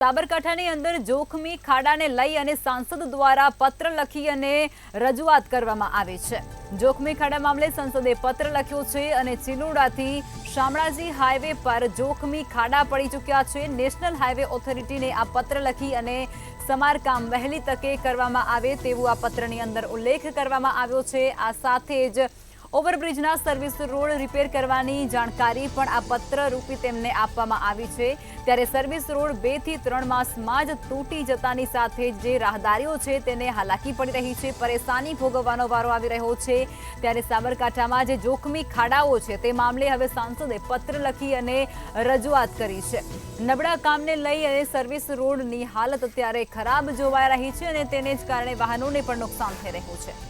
સાબરકાંઠાની અંદર જોખમી ખાડાને લઈ અને સાંસદ દ્વારા પત્ર લખી અને રજૂઆત કરવામાં આવી છે। જોખમી ખાડા મામલે સંસદે પત્ર લખ્યો છે અને ચિલોડાથી શામળાજી હાઈવે પર જોખમી ખાડા પડી ચૂક્યા છે। નેશનલ હાઈવે ઓથોરિટીને આ પત્ર લખી અને સમારકામ વહેલી તકે કરવામાં આવે તેવું આ પત્રની અંદર ઉલ્લેખ કરવામાં આવ્યો છે। આ સાથે જ ઓવરબ્રિજના સર્વિસ રોડ રિપેર કરવાની જાણકારી પણ આ પત્ર રૂપી તેમને આપવામાં આવી છે। ત્યારે સર્વિસ રોડ 2 થી 3 માસમાં જ તૂટી જતાની સાથે જે રાહદારીઓ છે તેને હાલાકી પડી રહી છે, પરેશાની ભોગવવાનો વારો આવી રહ્યો છે। ત્યારે સાબરકાંઠામાં જે જોખમી ખાડાઓ છે તે મામલે હવે સાંસદે પત્ર લખી અને રજૂઆત કરી છે। નબળા કામને લઈ અને સર્વિસ રોડની હાલત અત્યારે ખરાબ જોવાઈ રહી છે અને તેને જ કારણે વાહનોને પણ નુકસાન થઈ રહ્યું છે।